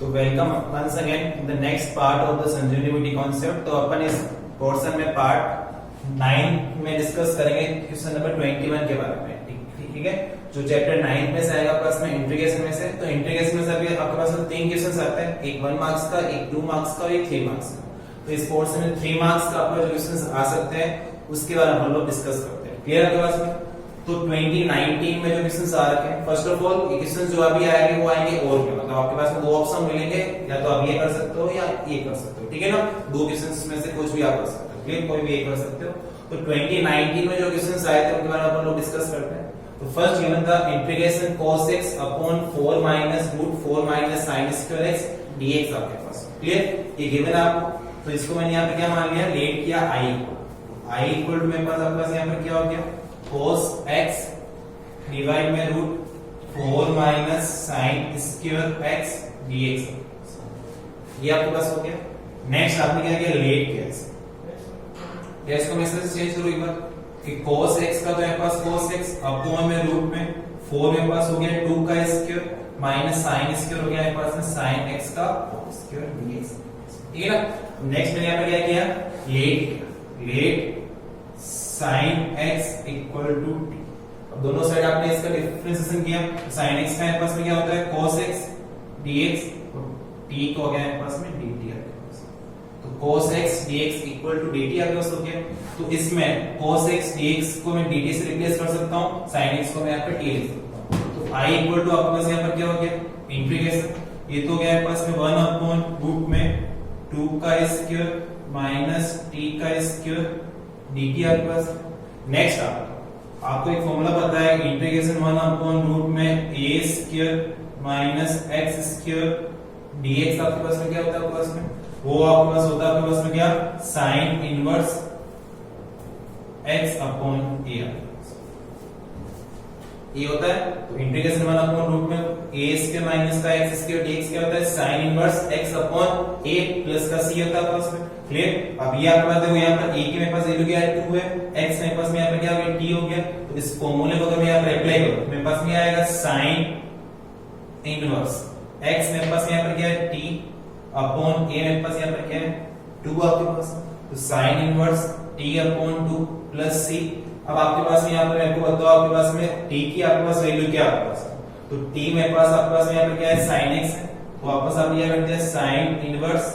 तो welcome once again in the next part of the Sanjivani concept. तो अपन इस पोर्शन में पार्ट 9 में डिस्कस करेंगे क्वेश्चन नंबर 21 के बारे में। ठीक है, जो चैप्टर 9 में से आएगा प्लस में इंटीग्रेशन में से। तो इंटीग्रेशन में से अभी आपके पास तीन क्वेश्चंस आते हैं, एक 1 मार्क्स का, एक 2 मार्क्स का और एक 3 मार्क्स का। तो इस पोर्शन में 3 मार्क्स का आपको जो क्वेश्चंस आ सकते हैं उसके बारे में हम लोग डिस्कस करते हैं। क्लियर है आपके पास में? तो 2019 में जो क्वेश्चंस आ रखे हैं, फर्स्ट ऑफ ऑल ये क्वेश्चंस जो अभी आएंगे वो आएंगे और क्या, मतलब आपके पास में दो ऑप्शन मिलेंगे, या तो आप ये कर सकते हो या ये कर सकते हो। ठीक है ना, दो क्वेश्चंस में से कुछ भी आप कर सकते हो। क्लियर, कोई भी एक कर सकते हो। तो 2019 में जो क्वेश्चंस आए थे उनके बारे में अपन लोग डिस्कस करते हैं। तो फर्स्ट गिवन था integration cos x upon 4 minus root 4 minus sin square x dx आपके पास। क्लियर, ये गिवन है आपको। तो इसको मैंने यहाँ पे क्या मान लिया, लेट किया i इक्वल टू मेरे पास आपके पास यहाँ पर क्या हो गया, cos x डिवाइड में root 4 minus sin square x dx। ये आपके पास हो गया। नेक्स्ट आपने क्या किया, लेट किया इसे। इसको मैं इससे चेंज करूं एक बार कि cos x का तो मेरे पास cos x अपॉन में रूट में 4 मेरे पास हो गया 2 का स्क्वायर माइनस sin स्क्वायर हो गया मेरे पास में sin x का स्क्वायर dx। ठीक है ना। नेक्स्ट मैंने यहाँ पे क्या किया, let sin x equal to t। अब दोनों साइड आपने इसका डिफरेंशिएशन किया, sin x का मेरे पास में क्या होता है cos x dx और t को हो गया मेरे पास में dt। तो cos x dx equal to dt आपके पास हो गया। तो इसमें cos x dx को मैं dt से रिप्लेस कर सकता हूं, sin x को मैं यहाँ पे t लिख सकता हूं। तो i इक्वल टू आपके पास यहाँ पर क्या हो गया, इंटीग्रेशन। ये तो गया मेरे पास में 1 अपॉन रूट में 2 का स्क्वायर माइनस t का स्क्वायर dt आपके पास। नेक्स्ट आपको एक फॉर्मूला पता है, इंटीग्रेशन 1 अपॉन रूट में a square minus x square dx आपके पास में क्या होता है आपके पास में, वो आपके पास होता है आपके पास में क्या, sine inverse x upon a ये होता है। तो इंटीग्रेशन 1 अपॉन रूट में a स्क्वायर माइनस का x स्क्वायर dx क्या होता है, sine inverse x upon a plus का c होता है आपके पास में। क्लियर। अब ये आपके पास देखो यहाँ पर a के मेरे पास वैल्यू क्या है 2 है, x मेरे पास में यहाँ पर क्या हो गया t हो गया। तो इस फॉर्मूले को अगर मैं यहाँ पर अप्लाई करूं मेरे पास में आएगा साइन इनवर्स x मेरे पास यहाँ पर क्या है t अपॉन a मेरे पास यहाँ पर क्या है 2 आपके पास। तो sine inverse t upon 2 plus c। अब आपके पास में यहाँ पर मेरे को बताओ आपके पास में t की आपके पास वैल्यू क्या आपके पास, तो t मेरे पास आपके पास में यहाँ पर क्या है sin x है। तो वापस आप ये करते हैं sine inverse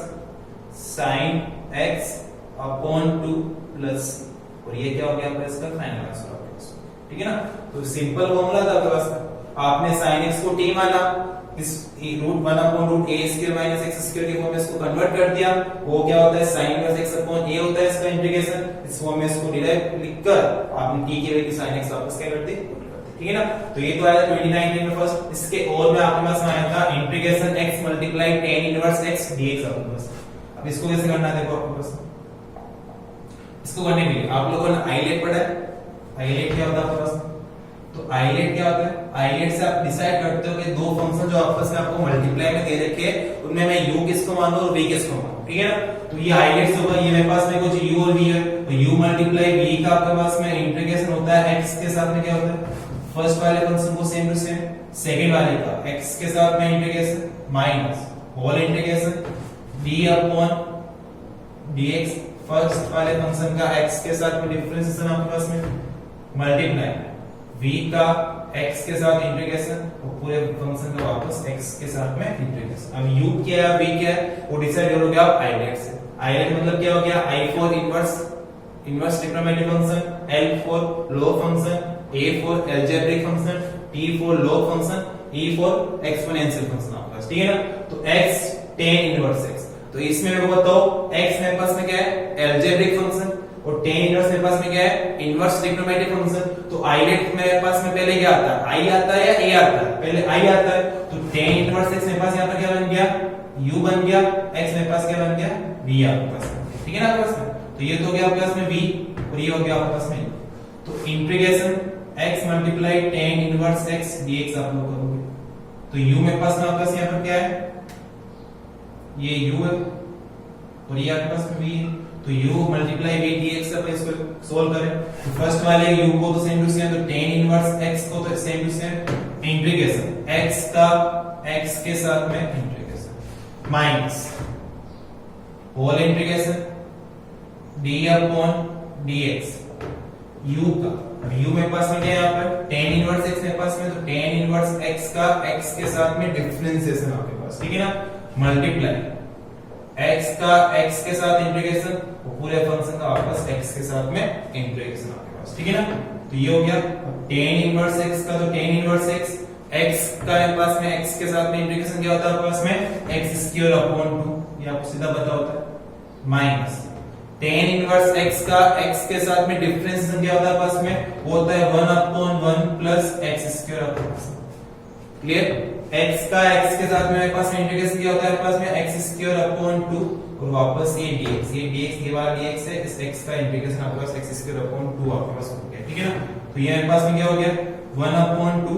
sin x upon 2 plus c, और ये क्या हो गया आपका इसका फाइनल आंसर आपके पास। ठीक है ना। तो सिंपल फॉर्मूला था आपके पास, आपने sin x को t माना, इस root 1 upon root a square minus x square के फॉर्म में इसको कन्वर्ट कर दिया, वो क्या होता है sin inverse x upon a होता है इसका इंटीग्रेशन। इस फॉर्म में इसको डायरेक्ट लिखकर आपने t की वैल्यू sin x वापस क्या कर दी, ठीक है ना। तो ये तो आया था 2019 में फर्स्ट। इसके और में आपके पास आया था integration x multiply tan inverse x dx आपके पास। अब इसको कैसे करना है देखो आपके पास, इसको करने के लिए आप लोगों ने आइलेट पढ़ा है। आइलेट क्या होता है आपके पास, तो आइलेट क्या होता है, आइलेट से आप डिसाइड करते हो कि दो फंक्शन जो आपस में आपको मल्टीप्लाई में दे रखे हैं उनमें मैं u किसको मानूं और v किसको मानूं। ठीक है ना। तो ये आइलेट से होगा, ये मेरे पास में कुछ u और v है, तो u मल्टीप्लाई v का आपके पास में इंटीग्रेशन होता है x के साथ में क्या होता है, फर्स्ट वाले फंक्शन को सेम टू सेम, सेकंड वाले का x के साथ में integration minus whole integration v upon dx। First वाले फंक्शन का x के साथ में डिफरेंशिएशन आपके पास में मल्टीप्लाई v का x के साथ इंटीग्रेशन और पूरे फंक्शन का वापस x के साथ में इंटीग्रेशन। अब u क्या है v क्या है वो डिसाइड करोगे आप आइलेट से। आइलेट मतलब क्या हो गया, i for inverse trigonometric function, l for log function, a for algebraic function, t for log function, e for exponential function आपके पास। ठीक है ना। तो x tan इनवर्स x, तो इसमें मेरे को बताओ x मेरे पास में क्या है, अलजेब्रिक फंक्शन, और tan इनवर्स मेरे पास में क्या है, इनवर्स ट्रिग्नोमेट्रिक फंक्शन। तो आइलेट मेरे पास में पहले क्या आता है, i आता है या a आता है, पहले i आता है। तो tan इनवर्स x मेरे पास यहाँ पर क्या बन गया, u बन गया, x मेरे पास क्या बन गया, v आपके पास। ठीक है ना आपके पास में। तो ये तो हो गया आपके पास में v और ये हो गया आपके पास में। तो integration x multiply tan inverse x dx आप लोग करोगे, तो u मेरे पास में आपके पास यहाँ पर क्या है, ये u है और ये आपके पास में v है। तो u मल्टीप्लाई v dx से अपन इसको सोल्व करें, तो फर्स्ट वाले u को तो सेम टू सेम, तो tan इनवर्स x को तो same to same integration x का x के साथ में integration minus whole integration d upon dx u का, अब u मेरे पास में क्या है यहाँ पर tan इनवर्स x मेरे पास में, तो tan इनवर्स x का x के साथ में डिफरेंशिएशन आपके पास, ठीक है ना, मल्टीप्लाई x का x के साथ इंटीग्रेशन, पूरे फंक्शन का वापस x के साथ में इंटीग्रेशन आपके पास, ठीक है ना। तो ये हो गया tan इनवर्स x का, तो tan इनवर्स x x का मेरे पास में x के साथ में इंटीग्रेशन क्या होता है आपके पास में x स्क्वायर अपॉन 2, ये आपको सीधा पता होता है, माइनस tan इनवर्स x का x के साथ में डिफरेंशिएशन क्या होता है पास में, वो होता है 1 upon 1 plus x square upon, clear. x का x के साथ में मेरे पास में इंटीग्रेशन क्या होता है पास में x स्क्वायर अपॉन 2 और वापस ये dx ये वाला dx है, इस x का इंटीग्रेशन आपके पास x स्क्वायर अपॉन 2 आपके पास हो गया, ठीक है ना। तो ये मेरे पास में क्या हो गया 1 अपॉन 2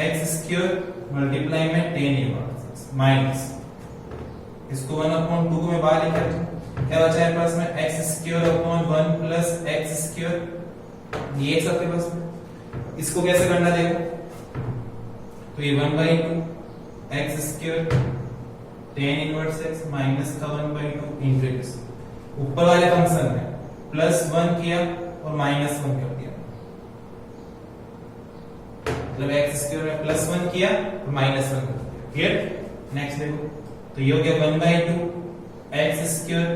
x स्क्वायर मल्टीप्लाई में tan इनवर्स माइनस, इसको 1 अपॉन 2 को मैं बाहर लेकर आता हूं, क्या बचा है पास में x square upon 1 plus x square dx आपके पास में। इसको कैसे करना देखो, तो ये 1/2 x square tan inverse x minus का 1/2 इंटीग्रेशन, ऊपर वाले फंक्शन में प्लस 1 किया और माइनस 1 कर दिया, मतलब x स्क्वायर में प्लस 1 किया और माइनस 1 कर दिया, क्लियर। नेक्स्ट देखो, तो ये हो गया 1/2 x square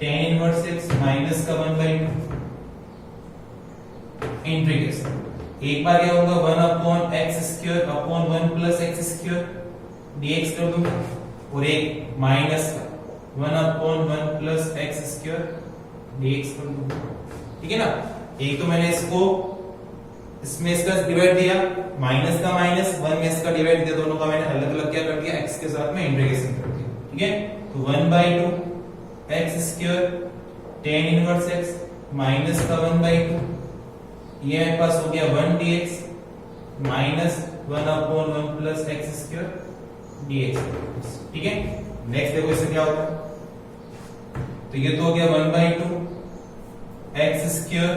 tan inverse x minus का 1/2 इंटीग्रेशन, एक बार क्या होगा 1 upon x square upon 1 plus x square dx कर दूंगा, और एक माइनस का 1 upon 1 plus x square dx कर दूंगा, ठीक है ना। एक तो मैंने इसको इसमें इसका डिवाइड दिया, माइनस का माइनस 1 में इसका डिवाइड दिया, दोनों का मैंने अलग अलग क्या कर दिया x के साथ में इंटीग्रेशन कर दिया, ठीक है। तो 1/2 x square tan inverse x minus का 1/2, ये मेरे पास हो गया 1 dx minus 1 upon 1 plus x square dx, ठीक है। नेक्स्ट देखो इससे क्या होता है, तो ये तो हो गया 1/2 x square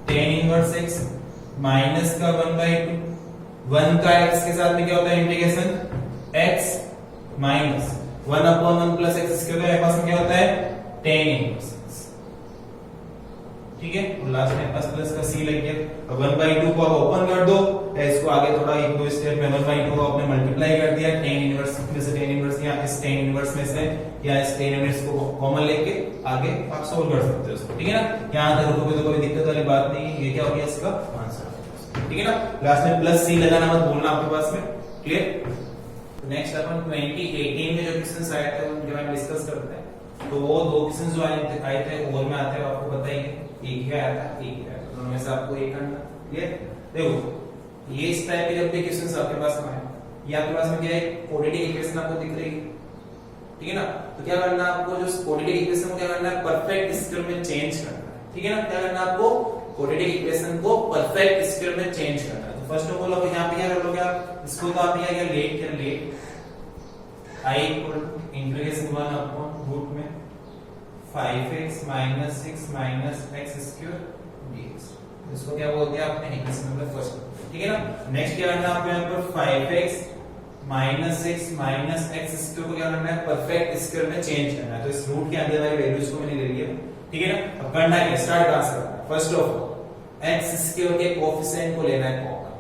tan inverse x minus का 1/2, 1 का x के साथ में क्या होता है integration x minus 1 upon 1 plus x square, मेरे पास में क्या होता है tan इनवर्स x, ठीक है। और लास्ट में पास प्लस का c लग गया, अब 1/2 को आप ओपन कर दो, इसको आगे थोड़ा एक दो स्टेप में 1/2 को आपने मल्टीप्लाई कर दिया, tan इनवर्स में से tan इनवर्स या इस tan इनवर्स में से या इस tan इनवर्स को कॉमन लेके आगे आप सॉल्व कर सकते हो उसको, ठीक है ना। यहां तक रुकोगे तो कोई दिक्कत वाली बात नहीं है, ये क्या हो गया इसका आंसर, ठीक है ना। लास्ट में प्लस c लगाना मत भूलना आपके पास में, क्लियर। नेक्स्ट अपन 2018 में जो क्वेश्चंस आए थे उनके बारे में डिस्कस करते हैं। तो वो दो क्वेश्चंस जो आए थे और में आते हैं आपको पता ही है, एक ही आया था एक ही आया था, दोनों में से आपको एक करना, क्लियर। देखो ये इस टाइप के जब भी क्वेश्चंस आपके पास में आए, ये आपके पास में क्या है क्वाड्रेटिक इक्वेशन आपको दिख रही है, ठीक है ना। तो क्या करना है आपको, जो क्वाड्रेटिक इक्वेशन को क्या करना है परफेक्ट स्क्वायर में चेंज करना है, ठीक है ना। क्या करना है आपको क्वाड्रेटिक इक्वेशन को परफेक्ट स्क्वायर में चेंज करना है। तो फर्स्ट ऑफ ऑल आप यहां पे क्या कर लोगे आप, इसको तो आप यहां let I equal to integration 1 upon root में 5x minus 6 minus x square dx, इसको क्या बोलते हैं आपने इक्वेशन नंबर फर्स्ट, ठीक है ना। नेक्स्ट क्या करना है आपको यहाँ पर 5x minus 6 minus x square को क्या करना है परफेक्ट स्क्वायर में चेंज करना है। तो इस रूट के अंदर वाली वैल्यूज को मैंने ले लिया, ठीक है ना। अब करना है स्टार्ट कहां से करना है, first of all x square के कोएफिशिएंट को लेना है कॉमन,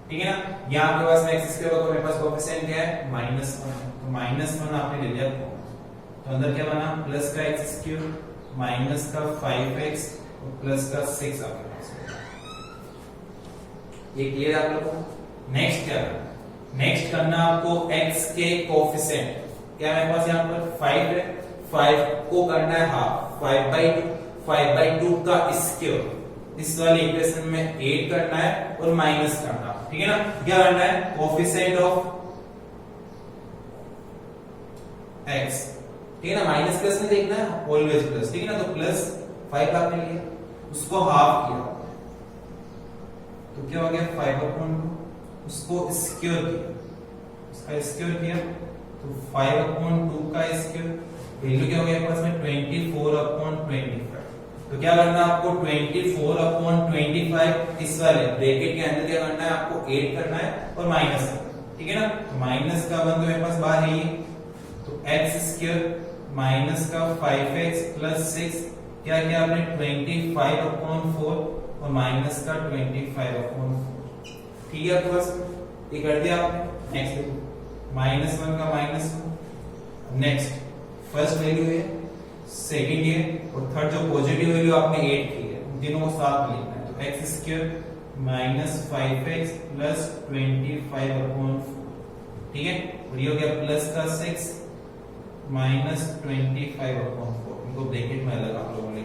ठीक है ना। यहाँ आपके पास में x स्क्वायर का मेरे पास कोएफिशिएंट क्या है -1, तो -1 आपने ले लिया, तो अंदर क्या बना प्लस का x स्क्वायर माइनस का 5x और प्लस का 6 आपके पास, ये क्लियर आप लोगों को। नेक्स्ट क्या करना, नेक्स्ट करना आपको x के कोएफिशिएंट, क्या मेरे पास यहाँ पर 5 है, 5 को करना है हाफ, 5/2 का स्क्वायर, इस वाले इक्वेशन में 8 करना है और माइनस करना, ठीक है ना। क्या करना है कोएफिशिएंट ऑफ x, ठीक है ना, माइनस प्लस में देखना है ऑलवेज प्लस, ठीक है ना। तो प्लस 5 आपने लिया, उसको हाफ किया, तो क्या हो गया 5/2, उसको स्क्वायर किया, उसका स्क्वायर किया, तो 5/2 का स्क्वायर वैल्यू क्या हो गया पास में 24/25। तो क्या करना है आपको 24/25 इस वाले ब्रैकेट के अंदर क्या करना है आपको 8 करना है और माइनस करना है, ठीक है ना। तो माइनस का 1 तो मेरे पास बाहर है, तो एक्स स्क्वायर माइनस का 5x प्लस 6 क्या किया आपने 25/4 और माइनस का 25/4। ठीक है आपके पास ये कर दिया आपने। नेक्स्ट देखो -1 का -1। नेक्स्ट फर्स्ट वैल्यू है, सेकंड है और थर्ड जो पॉजिटिव वैल्यू आपने 8 की है उन तीनों को साथ में लिखना है। तो x square minus 5x plus 25/4। ठीक है और ये हो गया प्लस का 6 माइनस 25/4। इनको ब्रैकेट में अलग आप लोगों ने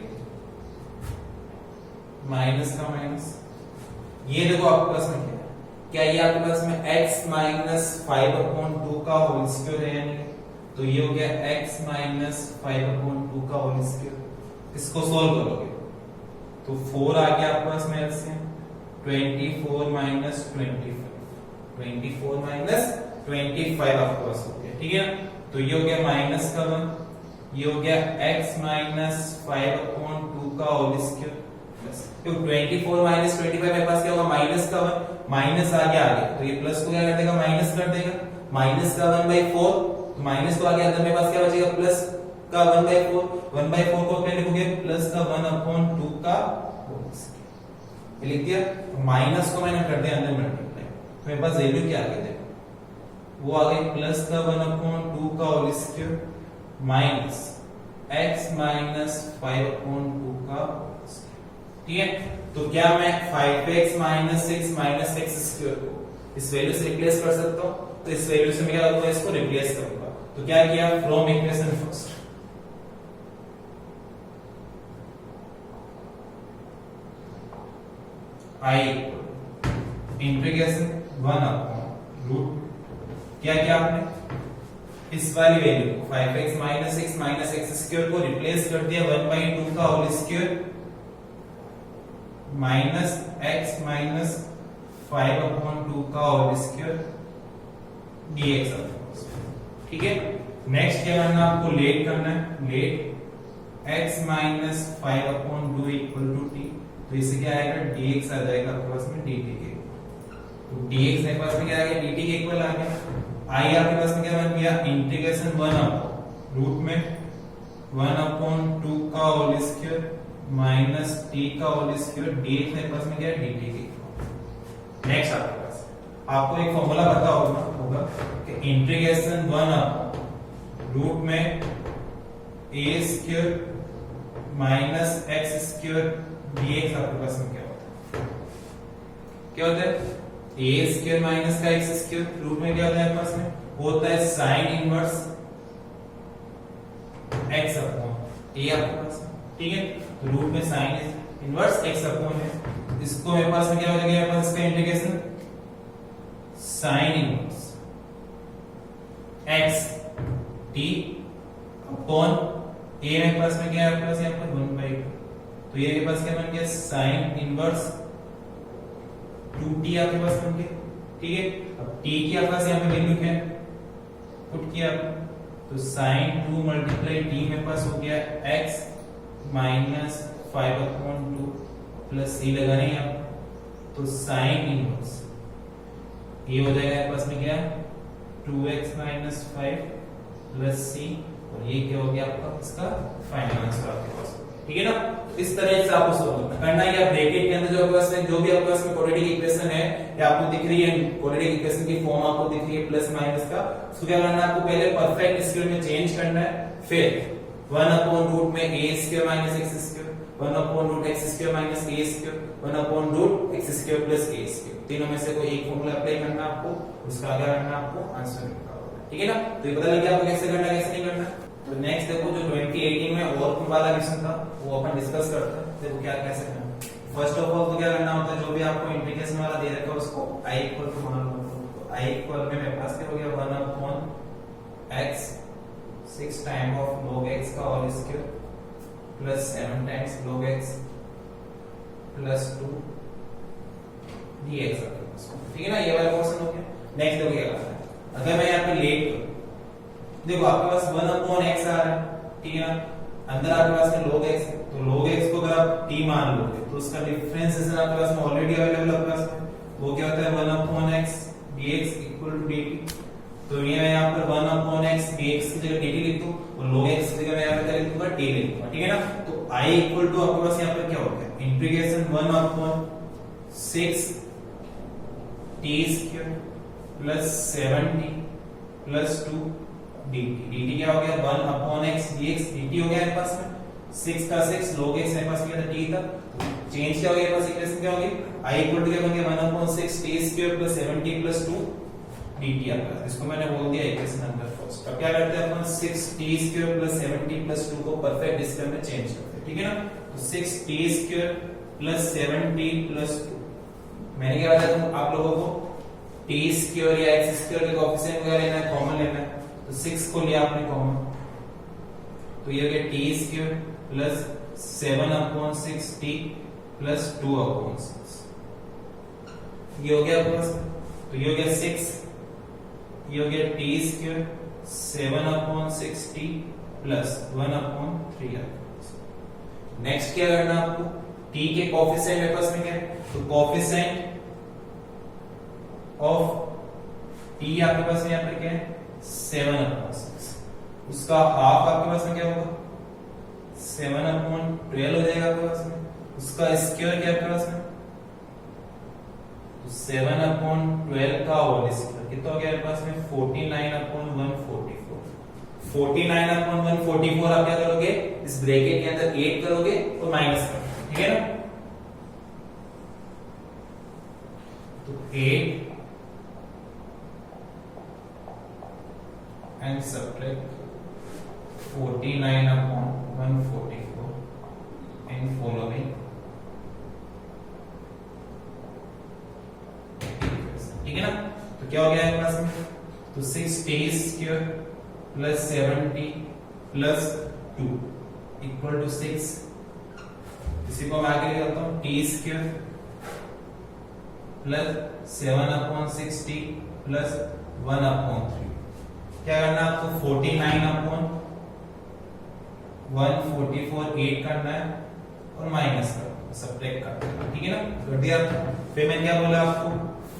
माइनस का माइनस। ये देखो आपके पास में क्या ये आपके पास में x माइनस 5/2 का होल स्क्वायर है या नहीं? तो ये हो गया x माइनस 5/2 का होल स्क्वायर। इसको सोल्व करोगे तो 4 आ गया आपके पास में एलसीएम 24 माइनस 25 24 माइनस 25 आपके पास हो गया। ठीक है तो ये हो गया माइनस का 1, ये हो गया x माइनस 5/2 का होल स्क्वायर प्लस तो 24 माइनस 25 मेरे पास क्या होगा माइनस का 1, माइनस आ गया आगे तो ये प्लस को क्या कर देगा माइनस कर देगा। माइनस का 1/4 तो माइनस को आगे अंदर मेरे पास क्या बचेगा प्लस का 1/4 1/4 को अपने लिखोगे प्लस का 1/2 का होल स्क्वायर। ये लिख दिया माइनस को मैंने कर दिया अंदर मल्टीप्लाई तो मेरे पास वैल्यू क्या आ गई देखो वो आ गई प्लस का 1/2 का whole square minus x minus 5/2 का। ठीक है तो क्या मैं 5x minus 6 minus x square को इस वैल्यू से रिप्लेस कर सकता हूं? तो इस वैल्यू से मैं क्या करूंगा इसको रिप्लेस करूंगा। तो क्या किया from equation first i integration 1/रूट क्या किया आपने इस वाली value 5x minus 6 minus x square को रिप्लेस कर दिया 1/2 का whole square minus x minus 5/2 का होल स्क्वायर dx। ठीक है नेक्स्ट क्या करना आपको लेट करना है let x minus 5/2 equal to t तो इसे क्या आएगा dx आ जाएगा आपके पास में dt के तो dx मेरे पास में क्या आ गया dt के इक्वल आ गया। आई आपके पास में क्या बन गया इंटीग्रेशन 1/रूट में 1/2 का होल स्क्वायर माइनस t का होल स्क्वायर dx मेरे पास में क्या है dt के। नेक्स्ट आपके पास आपको एक फॉर्मूला पता होगा कि इंटीग्रेशन 1/रूट में a square minus x square dx आपके पास में क्या होता है a स्क्वायर माइनस का x स्क्वायर रूट में क्या होता है पास में होता है sine inverse x upon a आपके पास। ठीक है तो रूट में साइन इनवर्स x अपॉन है इसको मेरे पास में क्या हो जाएगा मेरे पास इसका integration sine inverse x t upon a मेरे पास में क्या है आपके पास यहाँ पर 1/2 तो ये मेरे पास क्या बन गया साइन इनवर्स 2t आपके पास बन गया। ठीक है अब t की आपके पास यहाँ पे वैल्यू क्या है पुट किया तो sin 2 मल्टीप्लाई t मेरे पास हो गया x माइनस 5/2 प्लस c लगाने हैं आप तो sin इनवर्स ये हो जाएगा आपके पास में क्या 2x माइनस 5 प्लस c और ये क्या हो गया आपका इसका फाइनल आंसर आपके पास। ठीक है ना इस तरह से आपको सॉल्व करना है। या ब्रैकेट के अंदर जो आपके पास में जो भी आपके पास में क्वाड्रेटिक इक्वेशन है या आपको दिख रही है क्वाड्रेटिक इक्वेशन की फॉर्म आपको दिख रही है प्लस माइनस का उसको क्या करना है आपको पहले परफेक्ट स्क्वायर में चेंज करना है फिर 1/रूट में a square minus x square 1/रूट x square minus a square 1/रूट x square plus a square तीनों में से कोई एक फॉर्मूला अप्लाई करना है आपको उसका क्या करना है आपको आंसर निकालना। ठीक है ना तो ये पता लग गया आपको कैसे करना है कैसे नहीं करना। तो नेक्स्ट देखो जो 2018 में और वाला क्वेश्चन था वो अपन डिस्कस करते हैं। देखो क्या कैसे करना फर्स्ट ऑफ ऑल तो क्या करना होता है जो भी आपको इंटीग्रेशन वाला दे रखा है उसको i इक्वल टू मान लो तो i इक्वल में मेरे पास क्या हो गया 1/x 6 time of log x का whole square plus 7 times log x plus 2 dx। ठीक है ना ये वाला क्वेश्चन हो गया। नेक्स्ट देखो क्या करना है अगर मैं यहाँ पे लेट देखो आपके पास 1/x आ रहा है। ठीक है अंदर आपके पास में log x तो log x को अगर आप t मान लोगे तो उसका डिफरेंशिएशन आपके पास में ऑलरेडी अवेलेबल आपके पास में वो क्या होता है 1/x dx equal to dt। तो ये मैं यहाँ पर 1/x x dx की जगह dt लिख दूं और log x की जगह मैं यहाँ पे क्या लिख दूंगा t लिख दूंगा, ठीक है ना। तो I इक्वल टू आपके पास यहाँ पर क्या हो गया, integration 1 upon 6 t square plus 7t plus 2 dt। dt क्या हो गया 1 अपॉन x dx, dt हो गया मेरे पास में 6 का 6 log x मेरे पास क्या था t था, चेंज क्या हो गया, बस इक्वेशन क्या होगी, I इक्वल टू क्या बन गया 1 upon 6 t square plus 7t plus 2 dt आपका, इसको मैंने बोल दिया इक्वेशन नंबर फर्स्ट। अब क्या करते हैं अपन 6t square plus 7t plus 2 को परफेक्ट स्क्वायर में चेंज करते हैं, ठीक है ना। तो 6t square plus 7t plus 2, मैंने क्या बताया तुम आप लोगों को t स्क्वायर या x स्क्वायर के कोएफिशिएंट वगैरह लेना है, कॉमन लेना है, तो 6 को लिया आपने कॉमन, तो ये हो गया t square plus 7 upon 6t plus 2 upon 6, ये हो गया आपके पास, तो ये हो गया 6, ये हो गया t square 7 upon 6t plus 1 upon 3। Next क्या करना है आपको, t के कोएफिशिएंट मेरे पास में क्या है, तो कोएफिशिएंट ऑफ t आपके पास में यहाँ पर क्या है 7 अपॉन 6, उसका हाफ आपके पास में क्या होगा 7 अपॉन 12 हो जाएगा आपके पास में, उसका स्क्वायर क्या आपके पास में, तो 7 अपॉन 12 का होल स्क्वायर कितना हो गया आपके पास में 49 अपॉन 144, 49 अपॉन 144 आप क्या करोगे इस ब्रैकेट के अंदर 8 करोगे और माइनस करोगे, ठीक है ना। तो 8 and subtract 49 upon 144 in following, ठीक है ना। तो क्या हो गया है पास में, तो 6t square plus 7t plus 2 equal to 6, इसी को मैं आगे लिखता हूं t square plus 7 upon 6t plus 1 upon 3। क्या करना है आपको 49 अपॉन 144 8 करना है और माइनस करना, सब्ट्रैक्ट करना, ठीक है ना, कर दिया। फिर मैंने क्या बोला आपको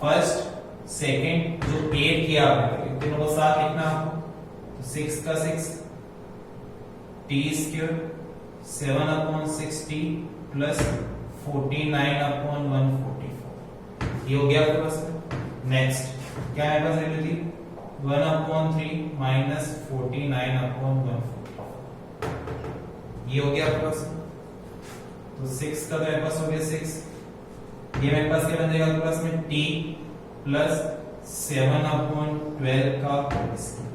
फर्स्ट सेकंड जो 8 किया आपने तीनों को साथ लिखना आपको, तो 6 का 6 t square 7 upon 6t plus 49 upon 144, ये हो गया आपके पास। नेक्स्ट क्या है पास वैल्यू थी 1 अपॉन 3 माइनस 49 अपॉन 144, ये हो गया आपके पास। तो 6 का तो मेरे पास हो गया 6, ये मेरे पास क्या बन जाएगा आपके पास में t प्लस 7 अपॉन 12 का होल स्क्वायर,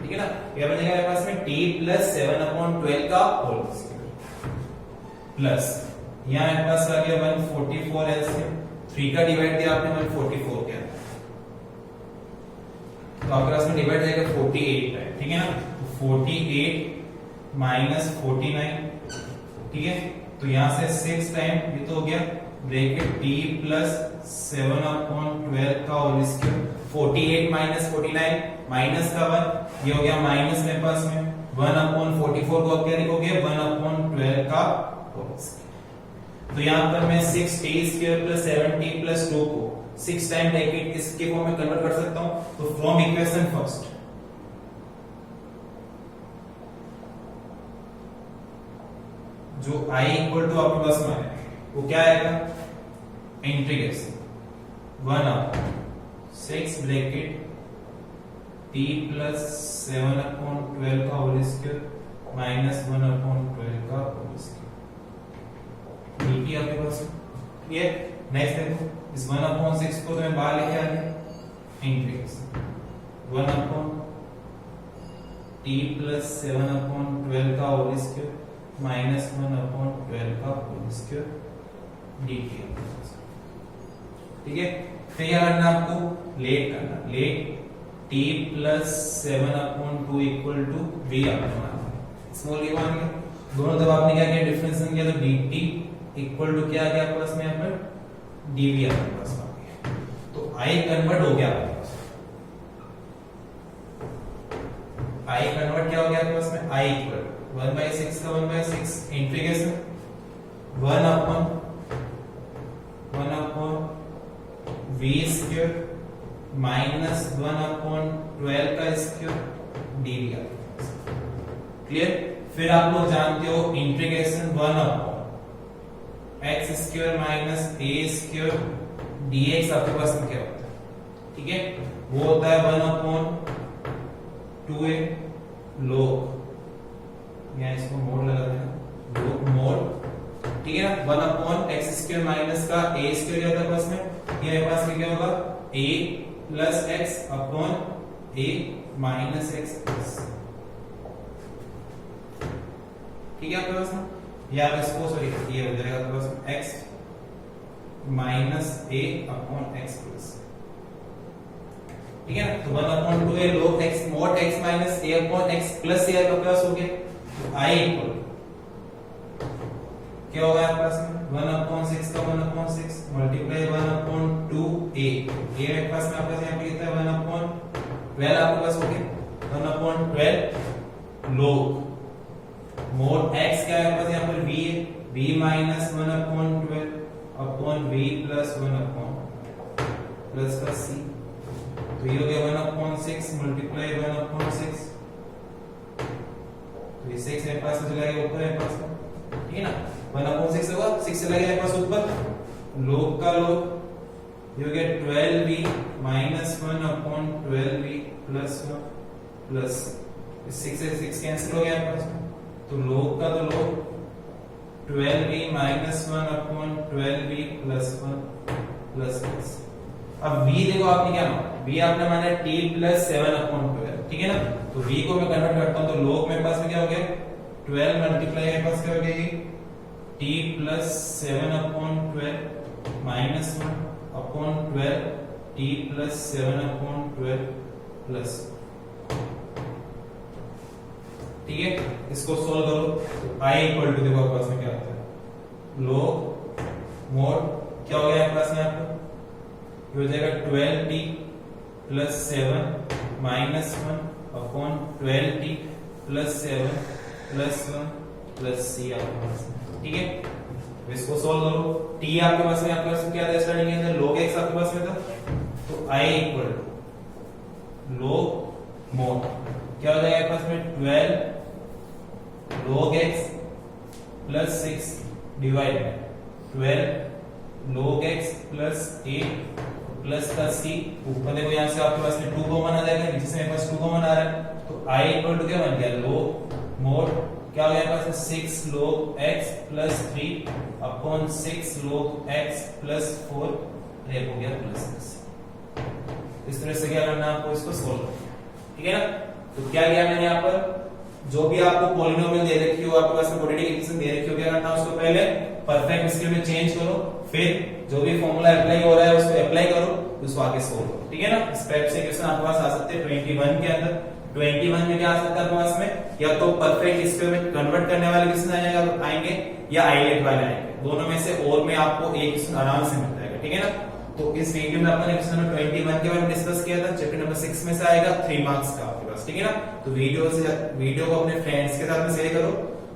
ठीक है ना। ये बन जाएगा मेरे पास में t प्लस 7 अपॉन 12 का होल स्क्वायर प्लस यहाँ मेरे पास आ गया 144 ऐसे 3 का डिवाइड दिया आपने 144 के अंदर, तो आपके पास में डिवाइड जाएगा 48 है, ठीक है ना। तो 48 माइनस 49, ठीक है, तो यहां से 6 टाइम ये तो हो गया ब्रैकेट t प्लस 7 अपॉन 12 का होल स्क्वायर, 48 माइनस 49 माइनस का 1, ये हो गया माइनस मेरे पास में 1 अपॉन 44 को क्या लिखोगे 1 अपॉन 12 का होल स्क्वायर। तो यहां पर मैं 6t square plus 7t plus 2 को 6 टाइम ब्रैकेट इसके फॉर्म में कन्वर्ट कर सकता हूं, तो फ्रॉम इक्वेशन फर्स्ट जो i इक्वल टू आपके पास में है वो क्या आएगा integration 1 upon 6 bracket t plus 7 upon 12 का होल स्क्वायर माइनस 1 अपॉन 12 का होल स्क्वायर dt आपके पास ये। नेक्स्ट देखो इस 1 अपॉन 6 को तो मैं बाहर लेके आ गया integration 1 upon t plus 7 upon 12 का होल स्क्वायर माइनस 1 अपॉन 12 का होल स्क्वायर dt, ठीक है। फिर क्या करना आपको लेट करना, let t plus 7 upon 2 equal to v आपने माना स्मॉल ये मान लिया, दोनों जब आपने क्या किया डिफरेंस किया तो dt इक्वल टू क्या आ गया आपके पास में यहाँ पर dv आपके पास आ गया, तो i कन्वर्ट हो गया आपके पास, i कन्वर्ट क्या हो गया आपके पास में i इक्वल 1/6 का 1/6 integration 1 upon v square minus 1 upon 12 का स्क्वायर डी भी आपके पास। क्लियर? फिर आप लोग जानते हो integration 1 upon x square minus a square dx आपके पास में क्या होता है? ठीक है, वो होता है 1 अपॉन 2a log, यहाँ इसको मोड लगा देना, log मोड, ठीक है ना, 1 अपॉन एक्स स्क्वायर माइनस का ए स्क्वायर होता है पास में, ये मेरे पास में क्या होगा a plus x upon a minus x plus, ठीक है आपके पास में, या इसको सॉरी ये हो जाएगा आपके पास में x minus a upon x plus, ठीक है ना, तो 1 upon 2a log x mod x minus a upon x plus ये आपके पास हो गया, तो I इक्वल क्या होगा आपके पास में 1 अपॉन 6 का 1 अपॉन 6 मल्टीप्लाई 1 अपॉन 2a, ये मेरे पास में आपके पास यहाँ पे कितना है 1 अपॉन 12 आपके पास हो गया, 1 अपॉन 12 log mod x क्या है आपके पास यहाँ पर v है, v minus 1 upon 12 upon v plus 1 upon plus का c, तो ये हो गया 1 अपॉन 6 मल्टीप्लाई 1 अपॉन 6, तो ये 6 मेरे पास चला गया ऊपर मेरे पास, ठीक है ना, 1 अपॉन 6 होगा 6 चला गया मेरे पास ऊपर, log का log ये हो गया 12v minus 1 upon 12v plus 1 plus 6 से 6 कैंसिल हो गया मेरे पास, तो log का तो log 12v minus 1 upon 12v plus 1 plus 6, अब v देखो आपने क्या माना, v आपने माना t प्लस 7 अपॉन 12, ठीक है ना, तो v को मैं कन्वर्ट करता हूं, तो log मेरे पास में क्या हो गया 12 मल्टीप्लाई मेरे पास क्या हो गया t plus 7 upon 12 minus 1 upon 12 t plus 7 upon 12 plus, ठीक है, इसको सोल्व करो, तो i इक्वल टू देखो आपके पास में क्या आता है log mod क्या हो गया आपके पास में आपका, ये हो जाएगा 12t plus 7 minus 1 upon 12t plus 7 plus 1 plus c आपके पास में, ठीक है, इसको सोल्व करो, t आपके पास में क्या था स्टार्टिंग के अंदर log x आपके पास में था, तो i equal to log mod क्या हो जाएगा आपके पास में 12 log x plus 6 divide by 12 log x plus 8 plus का c, ऊपर देखो यहाँ से आपके पास में 2 कॉमन आ जाएगा, नीचे से मेरे पास 2 कॉमन आ रहा है, तो i इक्वल टू क्या बन गया log mod क्या हो गया पास 6 log x plus 3 upon 6 log x plus 4 ये हो गया प्लस 6, इस तरह से क्या करना है आपको इसको सोल्व, ठीक है ना, तो क्या किया मैंने यहाँ पर जो भी आपको पॉलिनोमियल दे रखी हो आपके पास में क्वाड्रेटिक इक्वेशन दे रखी हो, क्या करना है उसको पहले परफेक्ट स्केल में चेंज करो, फिर जो भी फॉर्मूला अप्लाई हो रहा है उसको अप्लाई करो, उसको आगे सोल्व करो, ठीक है ना, इस टाइप से क्वेश्चन आपके पास आ सकते हैं 21 के अंदर, 21 में क्या आ सकता है आपके पास में, या तो परफेक्ट स्केल में कन्वर्ट करने वाले क्वेश्चन आएंगे या आइलेट वाले आएंगे, दोनों में से और में आपको एक क्वेश्चन आराम से मिल जाएगा, ठीक है ना, तो इस वीडियो में अपन ने क्वेश्चन नंबर 21 के बारे में डिस्कस किया था, चैप्टर नंबर 6 में से आएगा 3 मार्क्स का आपके पास, ठीक है ना, तो वीडियो को अपने फ्रेंड्स के साथ में शेयर करो,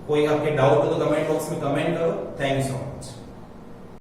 कोई आपके डाउट हो तो कमेंट बॉक्स में कमेंट करो, थैंक यू सो मच।